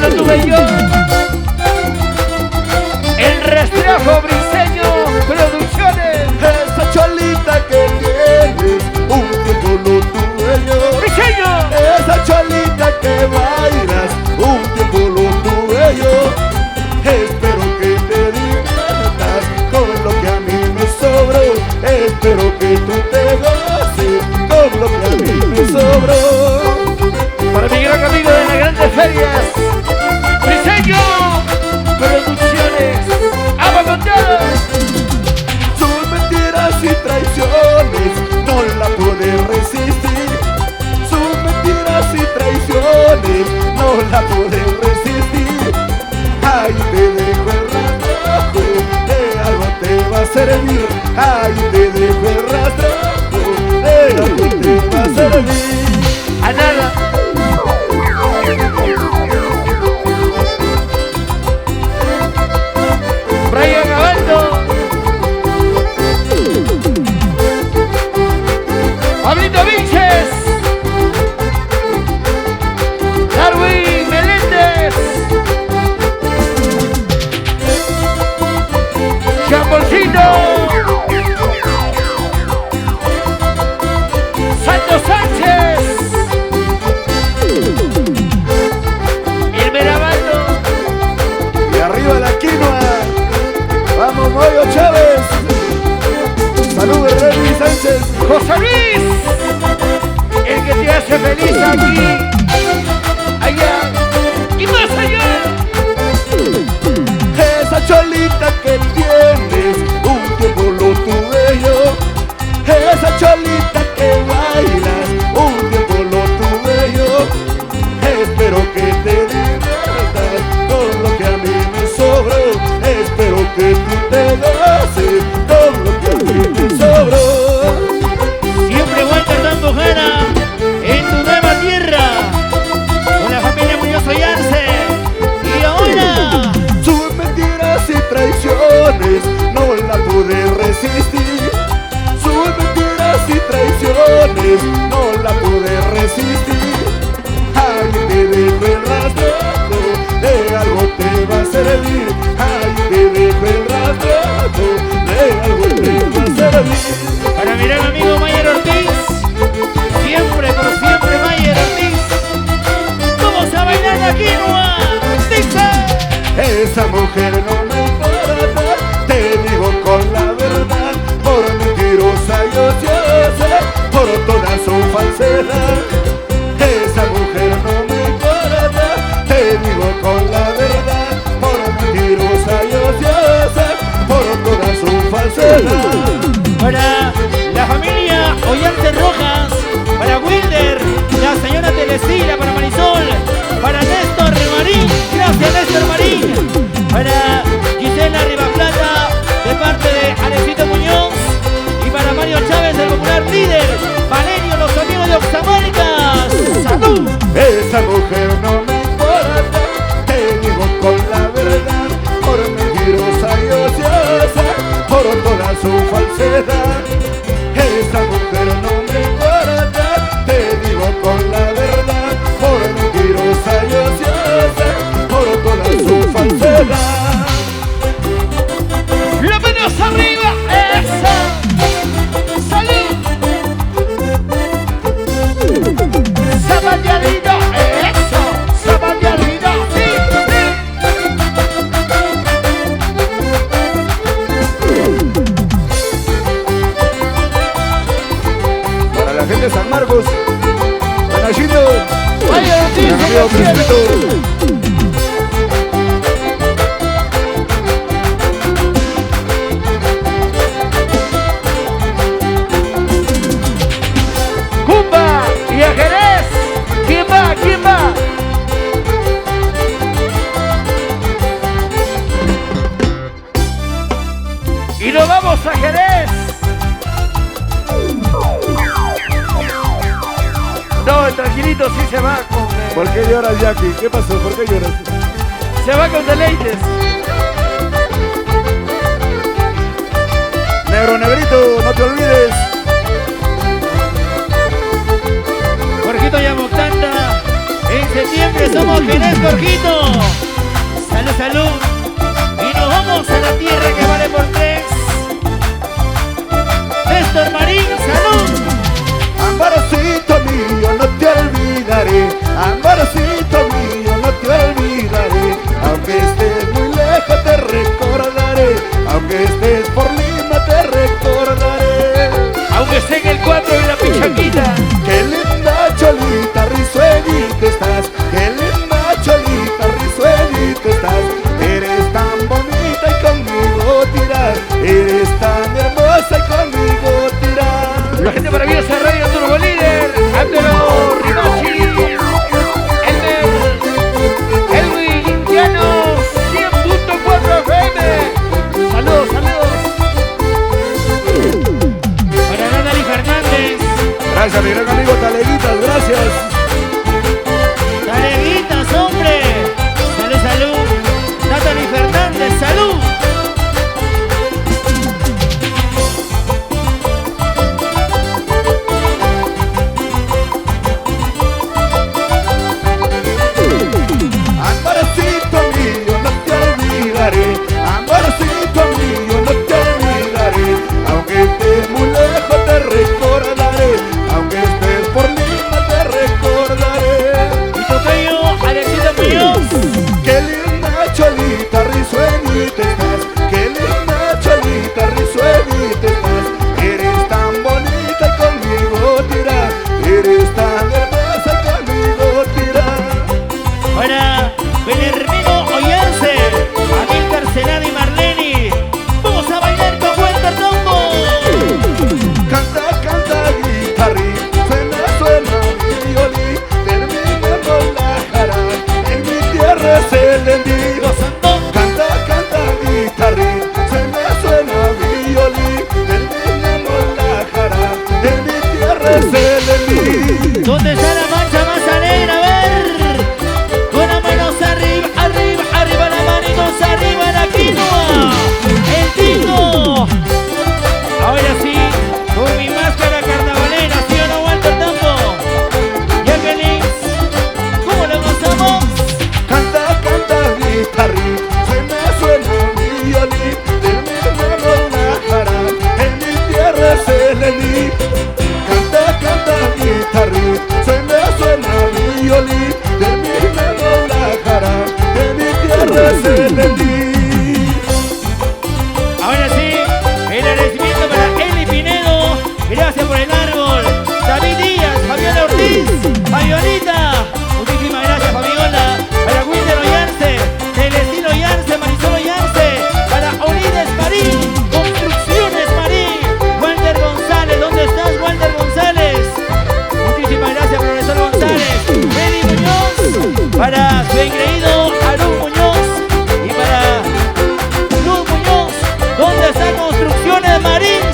lo tuve yo. El Restrepo Briseño Producciones. Esa cholita que tienes, un tiempo lo tuve yo. Briseño. Esa cholita que bailas, un tiempo lo tuve yo. Espero que te diviertas con lo que a mí me sobró. Espero que tú te goces con lo que a mí me sobró. Para mi gran amigo de las grandes ferias, Briseño Producciones. ¡Ama con todo! Sus mentiras y traiciones no la pude resistir. Sus mentiras y traiciones no la pude resistir. Ahí te dejo el rastrajo, de algo te va a servir. Ahí te dejo el rastrajo, de algo te va a servir. A nada. Brian Gabaldo. Pablito Vinches. Darwin Meléndez. Chambolcito. Santo Sánchez. El Merabaldo. Y arriba la quinoa. Vamos, Moyo Chávez. Saludos, Remy Sánchez. José Luis. El que te hace feliz aquí, allá y más allá. Esa cholita que tienes, un tiempo lo tuve yo. Esa cholita que bailas, un tiempo lo tuve yo. Espero que te diviertas con lo que a mí me sobró. Espero que tú te goces con lo que a mí me sobró. Siempre Walter dando gana en tu nueva tierra con la familia Muñoz Ollarse. Y ahora Sus mentiras y traiciones no la pude resistir. Sus mentiras y traiciones no la pude resistir. Ahí te dejo el rastrajo, de algo te va a servir. Ahí te dejo el rastrajo, de algo te va a servir. para mi gran amigo Mayer Ortiz, siempre por siempre Mayer Ortiz. Vamos a bailar la quinoa, dice. Esa mujer no me importa, te digo con la verdad. Por mentirosa yo sé, por toda su falsedad. Esa mujer no me importa, te digo con la verdad. Por mentirosa yo sé, por toda su falsedad. Para la familia Ollarte Rojas, para Wilder, la señora Telecila, para Marisol, para Néstor Marín, gracias Néstor Marín, para Gisela Rivaplata, de parte de Alexito Muñoz, y para Mario Chávez, el popular líder, Valerio, los amigos de Oxamáricas, ¡salud! Esa mujer no me importa, te digo con la verdad. Por mentirosa yo sé, por toda su falsedad. Esa mujer no me importa, te digo con la verdad. Por mentirosa yo sé, por toda su falsedad. ¡Las manos arriba! ¡Esa! ¡Salud! ¡Zapateadito! ¡Eso! ¡Zapateadito! ¡Sí! ¡Sí! Para la gente de San Marcos, Panachito, ¡Vaya, sí, mi amigo Crispito. ¡Cumba! ¡Y a Jerez! ¿Quién va? ¿Quién va? ¡Y nos vamos a Jerez! No, tranquilito, sí se va con... ¿Por qué lloras, Jackie? ¿Qué pasó? ¿Por qué lloras? se va con deleites. Negro, negrito, no te olvides. Jorgito Yamotanda, en septiembre somos Jorge Néstorjito. Salud, salud. Y nos vamos a la tierra que vale por 3. Néstor Marín, salud. Amorcito mío, no te olvidaré. Amorcito mío, no te olvidaré. Aunque estés muy lejos te recordaré. Aunque estés por Lima te recordaré. Aunque esté en el 4 y la pichaquita. Qué linda cholita, risueñita estás. Qué linda cholita, risueñita estás. Eres tan bonita y conmigo tirar. Eres tan hermosa y conmigo tirar. La gente maravillosa de Radio Turbo Líder. Ángelo Rimachi. Elwin Indiano 100.4 FM. Saludos, saludos. Para Natalie Fernández. Gracias, mi gran amigo Taleguitas, gracias. Taleguitas, hombre. Salud, salud. Natalie Fernández, salud. Amorcito mío, no te olvidaré. Amorcito mío, no te olvidaré. Aunque estés muy lejos te recordaré. Aunque estés por Lima te recordaré. Y tocayo, Alexito Muñoz. Qué linda cholita, risueñita estás. Qué linda cholita, risueñita estás. Eres tan bonita y conmigo tirar. Eres tan hermosa y conmigo tirar. Para Belermino Ollance, Amílcar Senada y Marleni. Vamos a bailar con Walter Tombo. Canta, canta, guitarrí, suena, suena, violín, terminamos la jara, en mi tierra es el endí. Gozando. Canta, canta, guitarrí, suena, suena, violín, terminamos la jara, en mi tierra es el endí. ¿Dónde está la mancha más alegre? A ver. Con las manos arriba, arriba, arriba las manitos arriba la quinoa. El tinto. Ahora sí, con mi máscara carnavalera, ¿sí o no, Walter Tambo? Ya feliz, ¿cómo lo gozamos? Canta, canta, guitarrí, suena, suena, violín, terminamos la jara, en mi tierra es el endí. Canta, canta, guitarrí, suena, suena, violín, terminamos la jara, en mi tierra es el endí. Ahora sí, el agradecimiento para Eli Pinedo. Gracias por el árbol. David Díaz, Fabiola Ortiz, Fabiolita. Muchísimas gracias, Fabiola. Para Wilder Ollance, Celestino Ollance, Marisol Ollance. Para Olides Marín, Construcciones Marín. Walter González, ¿dónde estás, Walter González? Muchísimas gracias, profesor González. Freddy Muñoz. Para su engreído Aarón Muñoz. Y para Luz Muñoz. ¿Dónde está Construcciones Marín?